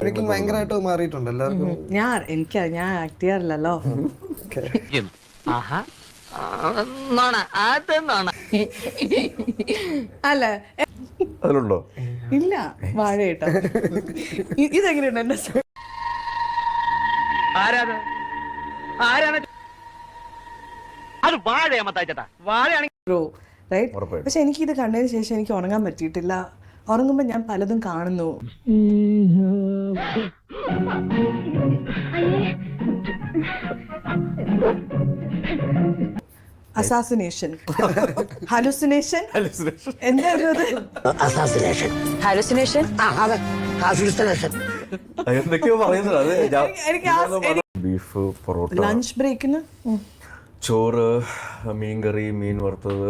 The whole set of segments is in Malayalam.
എനിക്ക് ഭയങ്കരമായിട്ട് മാറിയിട്ടുണ്ട് എല്ലാവർക്കും. ഞാൻ ആക്ട് ചെയ്യാറില്ലല്ലോ. അല്ല അതിലുണ്ടോ? ഇല്ല, വാഴ കേട്ടോ. ഇതെങ്ങനെയുണ്ട് എന്റെ ബ്രോ, റൈറ്റ്? പക്ഷെ എനിക്ക് ഇത് കണ്ടതിന് ശേഷം എനിക്ക് ഉറങ്ങാൻ പറ്റിയിട്ടില്ല. ഉറങ്ങുമ്പോ ഞാൻ പലതും കാണുന്നു. അസാസിനേഷൻ, ഹലുസിനേഷൻ, എന്തായിരുന്നു ഹാലുസിനേഷൻ? എന്തൊക്കെയോ പറയുന്നത്. എനിക്ക് ബീഫ്, പൊറോട്ട, ലഞ്ച് ബ്രേക്കിന് ചോറ്, മീൻകറി, മീൻ വറുത്തത്.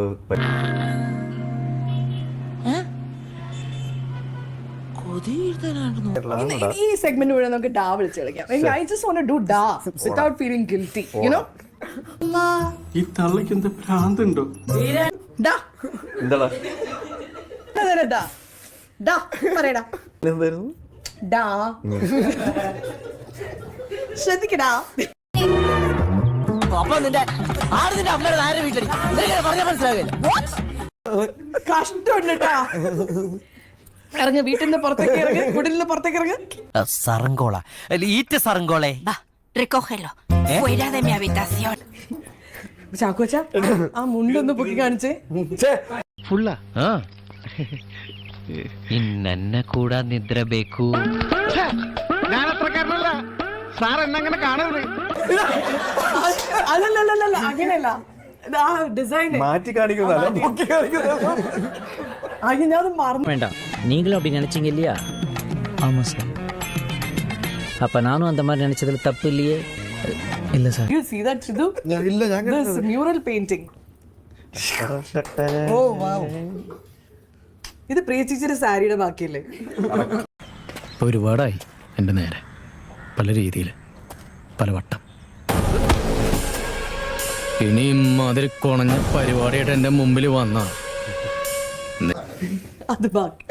ഈ സെഗ്മെന്റ് മുഴുവൻ നമുക്ക് ഡാ വിളിച്ച് കളിക്കാം. I just want to do ഡാ without feeling guilty, you know. ഈ തള്ളക്ക് എന്താ ഭ്രാന്തുണ്ടോ? ഡാ എന്താടാ? ഡാ ഡാ പറയടാ. എന്തായിരുന്നു? ഡാ ശ്രദ്ധിക്കടാ. കഷ്ടമുണ്ട് കേട്ടാ. ഇറങ്ങ, വീട്ടിൽ നിന്ന് പുറത്തേക്ക് ഇറങ്ങി, വീട്ടിൽ നിന്ന് പുറത്തേക്ക് ഇറങ്ങി. സറങ്കോള ഈറ്റ് സറങ്കോളെ Recógelo. Fuera de mi habitación. ചാക്കോച്ച, ആ മുണ്ടൊന്ന് പൊക്കി കാണിച്ചേ. ಫುಲ್ಲ ഇന്നെ കൂടാ നിദ്ര ബേക്കു. അല്ലല്ല, അങ്ങനെയല്ല. ആ ഡിസൈൻ മാറ്റി കാണിക്കുന്നതല്ല, പൊക്കി കാണിക്കുന്നതല്ല. ഞാൻ മറന്നു. வேண்டாம், நீங்களும் அப்படி நினைச்சீங்க இல்லையா? ஆமா சார். அப்ப நானும் அந்த மாதிரி நினைச்சதுல தப்பு இல்லையே. இல்ல sir. You see that, Sidhu? ഇല്ല, ഞാൻ This mural painting. Oh wow. ഇത് പ്രിയ ചേച്ചിയുടെ സാരിയുടെ ബാക്കിയല്ലേ? ഒരുപാടായി എൻ്റെ നേരെ, പല രീതിയിൽ, പല വട്ടം. ഇനിയും അതിൽ കുണഞ്ഞ പരിപാടിയായിട്ട് എൻ്റെ മുമ്പിൽ വന്ന അത് ബാക്കി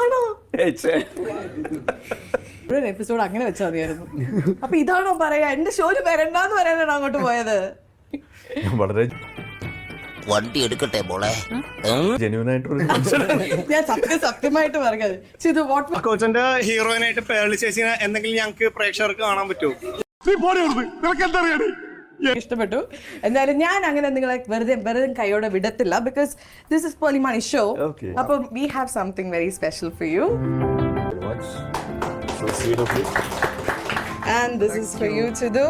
ആണോ? എപ്പിസോഡ് അങ്ങനെ വെച്ചാൽ മതിയായിരുന്നു. അപ്പൊ ഇതാണോ പറയാ? എന്റെ ഷോയില് വരണ്ടെന്ന് പറയാനാണ് അങ്ങോട്ട് പോയത്. വളരെ വണ്ടി എടുക്കട്ടെ മോളെ. ജെന്യൂൻ ആയിട്ടൊരു ഞാൻ സത്യമായിട്ട് പറഞ്ഞത്. ചെയ്തു വാട്ട് കോച്ചന്റെ ഹീറോയിനായിട്ട് പേർളി ചേച്ചിനെ എന്തെങ്കിലും ഞങ്ങൾക്ക് പ്രേക്ഷകർക്ക് കാണാൻ പറ്റുമോ? ഇഷ്ടപ്പെട്ടു. എന്തായാലും ഞാൻ അങ്ങനെ നിങ്ങളെ വെറുതെ കൈയോടെ വിടത്തില്ല. Because this is Poli money show. അപ്പൊ we have something very special for you. And this is for you to do.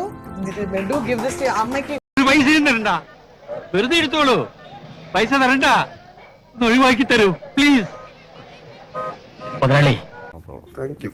Do give this to your അമ്മയ്ക്ക്. പൈസ തരണ്ട, വെറുതെ എടുത്തോളൂ. പൈസ തരണ്ട, ഒഴിവാക്കി തരൂ പ്ലീസ്. Thank you.